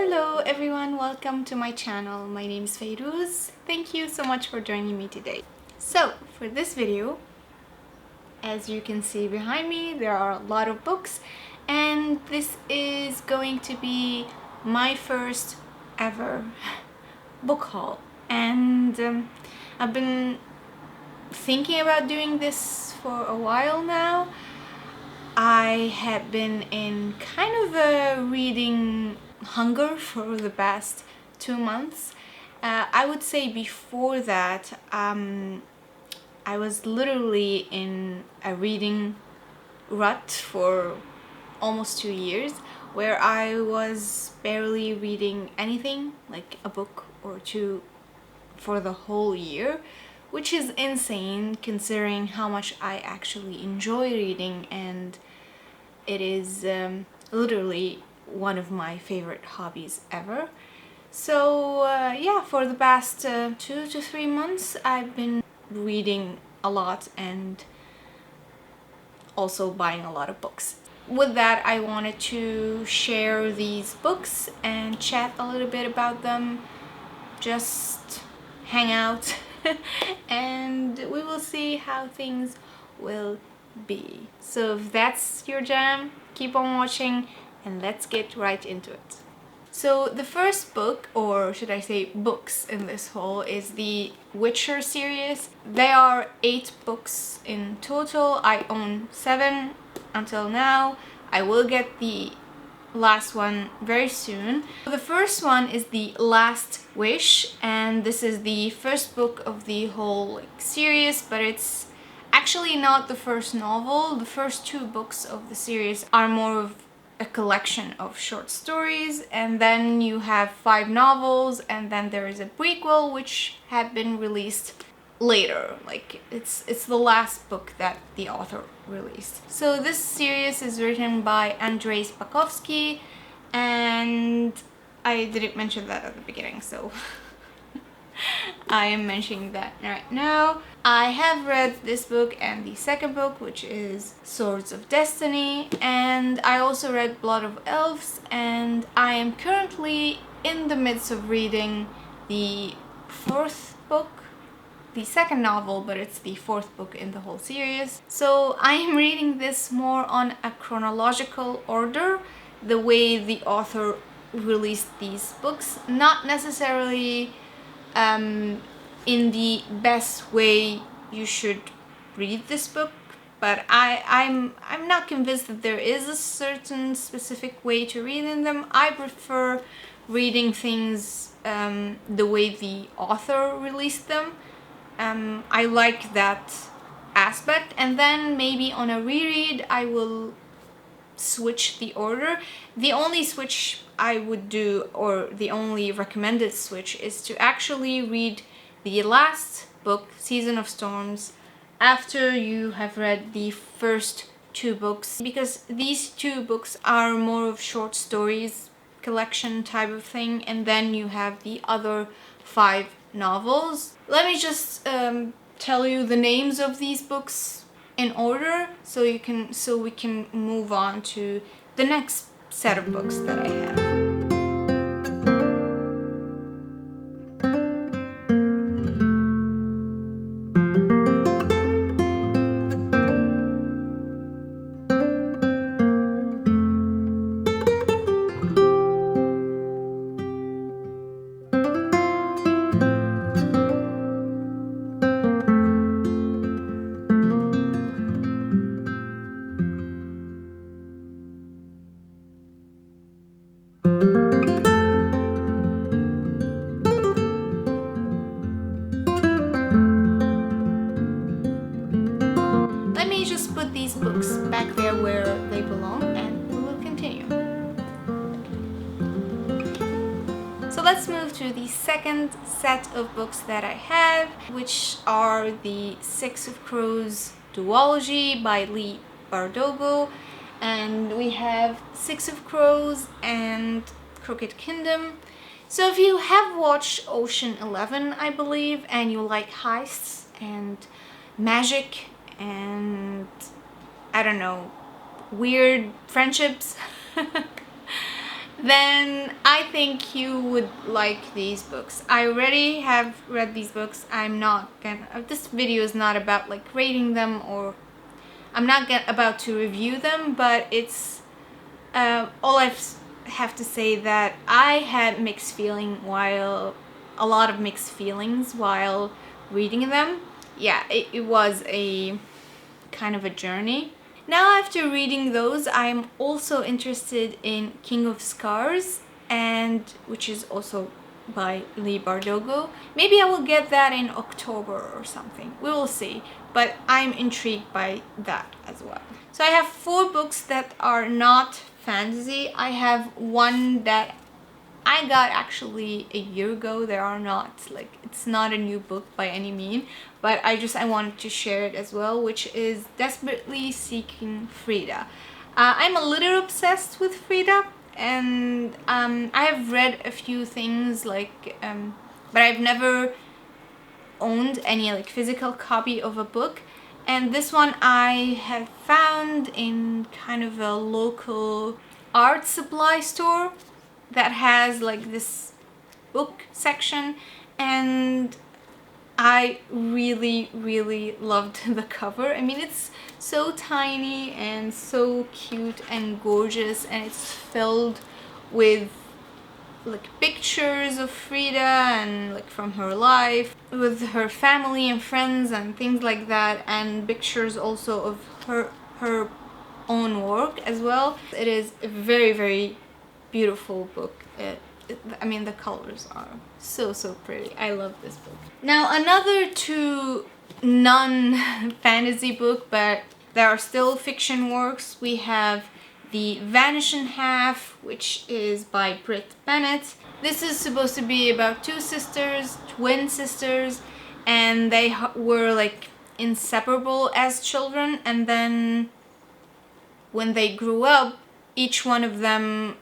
Hello everyone, welcome to my channel. My name is Feiruz. Thank you so much for joining me today. So, for this video, as you can see behind me, there are a lot of books, and this is going to be my first ever book haul. And I've been thinking about doing this for a while now. I had been in kind of a reading hunger for the past 2 months. I would say before that, I was literally in a reading rut for almost 2 years, where I was barely reading anything, like a book or two for the whole year, which is insane considering how much I actually enjoy reading, and it is literally one of my favorite hobbies ever. So yeah, for the past 2 to 3 months I've been reading a lot and also buying a lot of books. With that, I wanted to share these books and chat a little bit about them, just hang out and we will see how things will be. So if that's your jam, keep on watching and let's get right into it. So the first book, or should I say books in this haul, is the Witcher series. There are 8 books in total. I own 7 until now. I will get the last one very soon. The first one is The Last Wish, and this is the first book of the whole series, but it's actually not the first novel. The first 2 books of the series are more of a collection of short stories, and then you have 5 novels, and then there is a prequel which had been released later. Like it's the last book that the author released. So this series is written by Andrzej Sapkowski, and I didn't mention that at the beginning, so I am mentioning that right now. I have read this book and the second book, which is Swords of Destiny, and I also read Blood of Elves, and I am currently in the midst of reading the 4th book, the second novel, but it's the 4th book in the whole series. So I am reading this more on a chronological order, the way the author released these books, not necessarily in the best way you should read this book, but I'm not convinced that there is a certain specific way to read in them. I prefer reading things the way the author released them. I like that aspect, and then maybe on a reread I will switch the order. The only switch I would do, or the only recommended switch, is to actually read the last book, Season of Storms, after you have read the first 2 books, because these 2 books are more of short stories collection type of thing, and then you have the other 5 novels. Let me just tell you the names of these books in order so we can move on to the next set of books that I have. Let me just put these books back there where they belong and we will continue. So let's move to the second set of books that I have, which are the Six of Crows duology by Leigh Bardugo, and we have Six of Crows and Crooked Kingdom. So if you have watched Ocean 11, I believe, and you like heists and magic and, I don't know, weird friendships, then I think you would like these books. I already have read these books. I'm not gonna, this video is not about like rating them, or I'm not about to review them, but it's all I have to say that I had a lot of mixed feelings while reading them. Yeah, it was a kind of a journey. Now after reading those, I'm also interested in King of Scars, and which is also by Leigh Bardugo. Maybe I will get that in October or something. We will see, but I'm intrigued by that as well. So I have 4 books that are not fantasy. I have one that I got actually a year ago. They are not like, it's not a new book by any mean, but I wanted to share it as well, which is Desperately Seeking Frida. I'm a little obsessed with Frida, and I have read a few things like, but I've never owned any like physical copy of a book. And this one I have found in kind of a local art supply store that has like this book section, and I really loved the cover. I mean, it's so tiny and so cute and gorgeous, and it's filled with like pictures of Frida and like from her life with her family and friends and things like that, and pictures also of her own work as well. It is a very beautiful book. I mean, the colors are so pretty. I love this book. Now another 2 non-fantasy book, but there are still fiction works. We have the Vanishing Half, which is by Brit Bennett. This is supposed to be about 2 sisters, twin sisters, and they were like inseparable as children, and then when they grew up, each one of them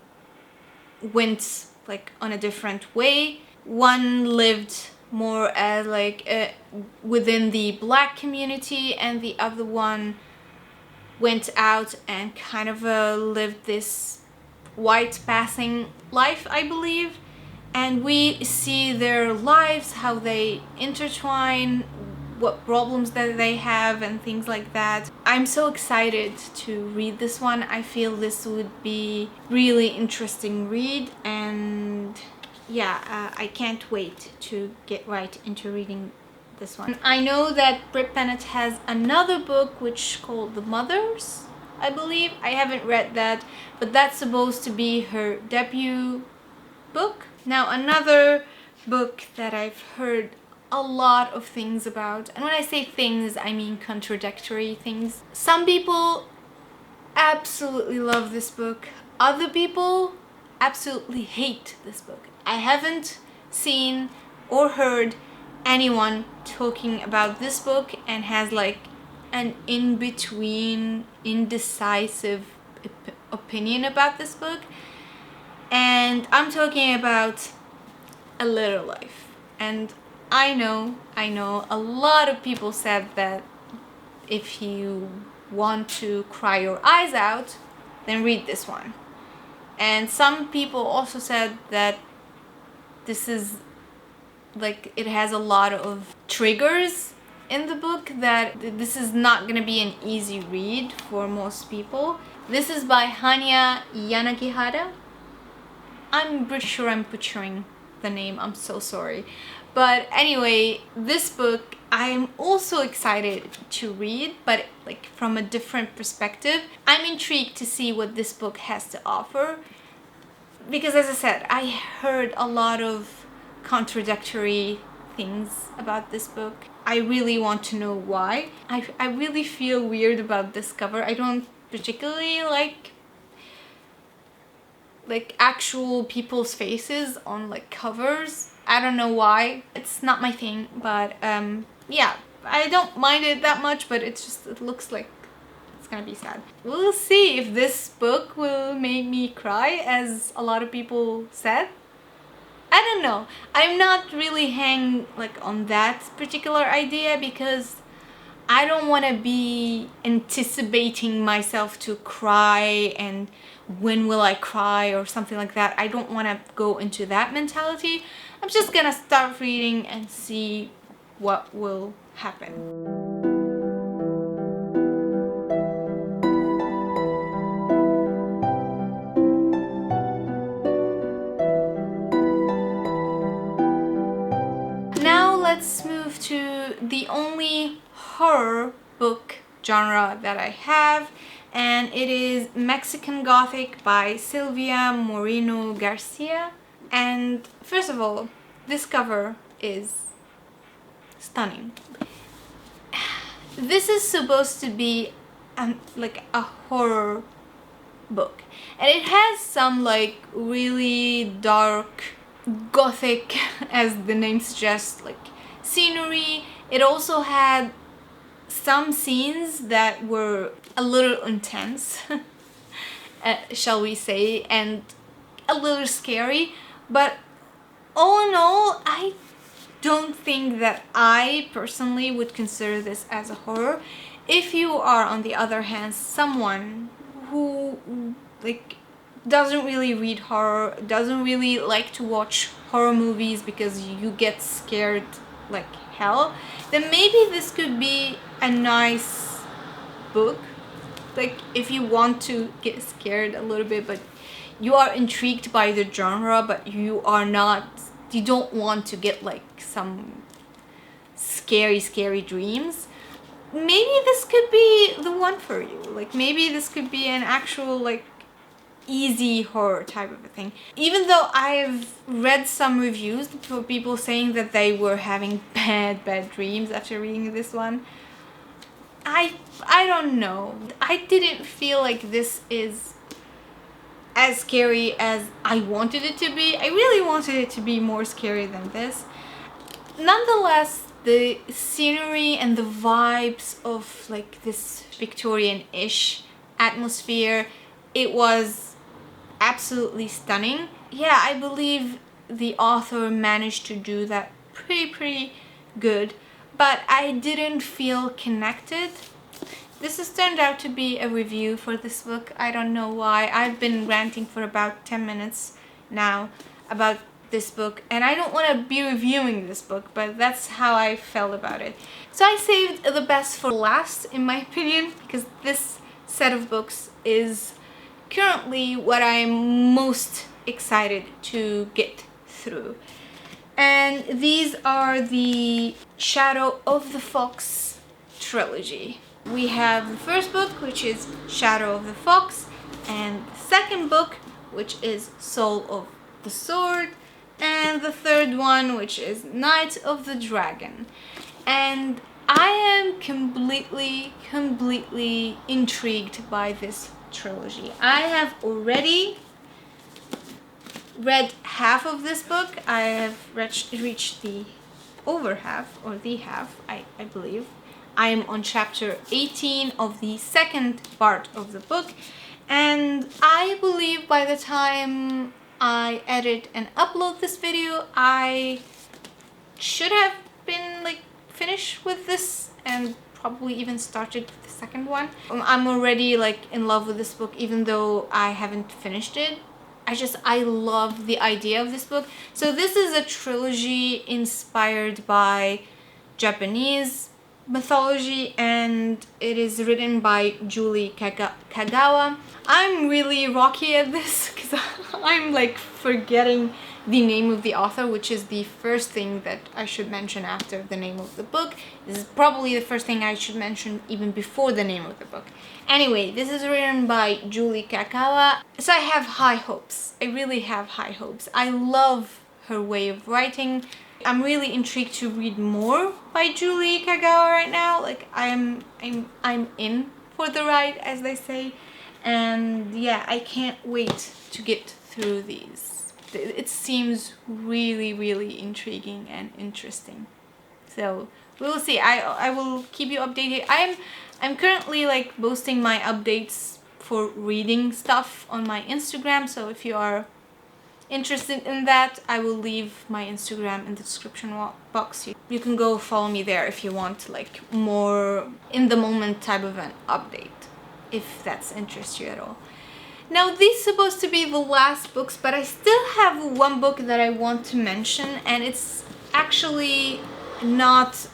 went like on a different way. One lived more as like within the Black community, and the other one went out and kind of lived this white passing life, I believe. And we see their lives, how they intertwine, what problems that they have and things like that. I'm so excited to read this one. I feel this would be really interesting read, and yeah, I can't wait to get right into reading this one. I know that Brit Bennett has another book which called The Mothers, I believe. I haven't read that, but that's supposed to be her debut book. Now another book that I've heard a lot of things about, and when I say things, I mean contradictory things. Some people absolutely love this book. Other people absolutely hate this book. I haven't seen or heard anyone talking about this book and has like an in-between, indecisive opinion about this book. And I'm talking about A Little Life. And I know a lot of people said that if you want to cry your eyes out, then read this one. And some people also said that this is like, it has a lot of triggers in the book, that this is not gonna be an easy read for most people. This is by Hanya Yanagihara. I'm pretty sure I'm butchering the name, I'm so sorry. But anyway, this book I'm also excited to read, but like from a different perspective. I'm intrigued to see what this book has to offer, because as I said, I heard a lot of contradictory things about this book. I really want to know why. I really feel weird about this cover. I don't particularly like actual people's faces on like covers. I don't know why. It's not my thing, but yeah, I don't mind it that much, but it's just, it looks like it's gonna be sad. We'll see if this book will make me cry, as a lot of people said. I don't know. I'm not really hang like on that particular idea, because I don't want to be anticipating myself to cry and when will I cry or something like that. I don't want to go into that mentality. I'm just gonna start reading and see what will happen. Now let's move to the only horror book genre that I have, and it is Mexican Gothic by Silvia Moreno-Garcia. And first of all, this cover is stunning. This is supposed to be like a horror book, and it has some like really dark Gothic, as the name suggests, like scenery. It also had some scenes that were a little intense, shall we say, and a little scary, but all in all, I don't think that I personally would consider this as a horror. If you are, on the other hand, someone who like doesn't really read horror, doesn't really like to watch horror movies because you get scared like hell, then maybe this could be a nice book. Like if you want to get scared a little bit, but you are intrigued by the genre, but you don't want to get like some scary dreams, maybe this could be the one for you. Like maybe this could be an actual like easy horror type of a thing. Even though I've read some reviews for people saying that they were having bad dreams after reading this one, I don't know. I didn't feel like this is as scary as I wanted it to be. I really wanted it to be more scary than this. Nonetheless, the scenery and the vibes of like this Victorian-ish atmosphere, it was absolutely stunning. Yeah, I believe the author managed to do that pretty good, but I didn't feel connected. This has turned out to be a review for this book. I don't know why. I've been ranting for about 10 minutes now about this book, and I don't want to be reviewing this book, but that's how I felt about it. So I saved the best for last, in my opinion, because this set of books is currently what I'm most excited to get through. And these are the Shadow of the Fox trilogy. We have the first book, which is Shadow of the Fox, and the second book, which is Soul of the Sword, and the third one, which is Night of the Dragon. And I am completely intrigued by this trilogy. I have already read half of this book. I have reached the over half, or the half, I believe. I am on chapter 18 of the second part of the book, and I believe by the time I edit and upload this video, I should have been like finished with this and probably even started the second one. I'm already like in love with this book, even though I haven't finished it. I love the idea of this book. So this is a trilogy inspired by Japanese mythology, and it is written by Julie Kagawa. I'm really rocky at this because I'm like forgetting the name of the author, which is the first thing that I should mention after the name of the book. This is probably the first thing I should mention even before the name of the book. Anyway, this is written by Julie Kagawa, so I have high hopes. I really have high hopes. I love her way of writing. I'm really intrigued to read more by Julie Kagawa right now. Like I'm in for the ride, as they say, and yeah, I can't wait to get through these. It seems really intriguing and interesting. So we'll see. I will keep you updated. I'm currently like posting my updates for reading stuff on my Instagram. So if you are interested in that, I will leave my Instagram in the description box. You can go follow me there if you want like more in the moment type of an update, if that's interests you at all. Now these are supposed to be the last books, but I still have one book that I want to mention, and it's actually not,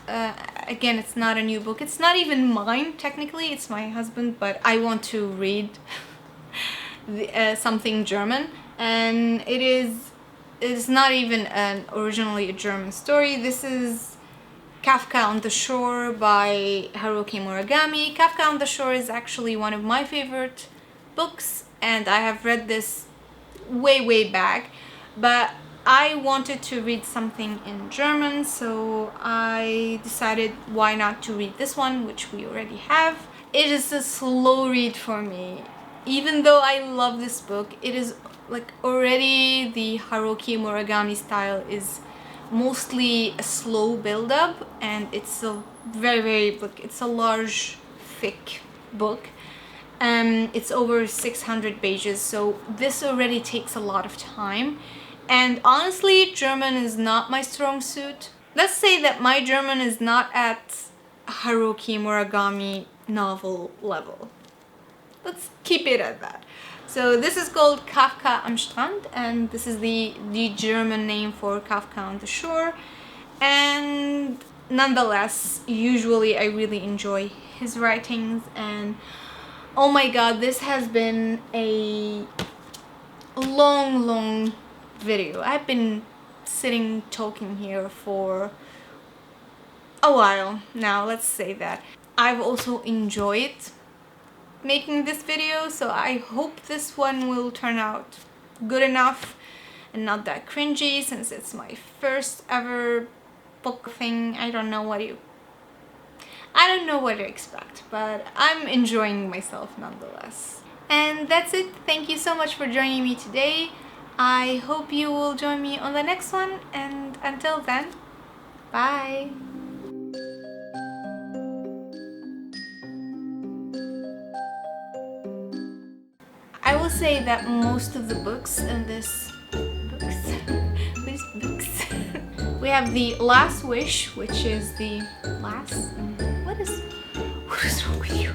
again, it's not a new book. It's not even mine, technically, it's my husband, but I want to read something German, and it's not even originally a German story. This is Kafka on the Shore by Haruki Murakami. Kafka on the Shore is actually one of my favorite books, and I have read this way back, but I wanted to read something in German, so I decided why not to read this one, which we already have. It is a slow read for me. Even though I love this book, it is like already the Haruki Murakami style is mostly a slow build-up, and it's a very like, it's a large, thick book. It's over 600 pages, so this already takes a lot of time. And honestly, German is not my strong suit. Let's say that my German is not at Haruki Murakami novel level. Let's keep it at that. So this is called Kafka am Strand, and this is the German name for Kafka on the Shore. And nonetheless, usually I really enjoy his writings, and oh my god, this has been a long video. I've been sitting talking here for a while now, let's say that. I've also enjoyed making this video, so I hope this one will turn out good enough and not that cringy, since it's my first ever book thing. I don't know what to expect, but I'm enjoying myself nonetheless. And that's it. Thank you so much for joining me today. I hope you will join me on the next one, and until then, bye! I will say that most of the books in this we have The Last Wish, which is the last... What is wrong with you?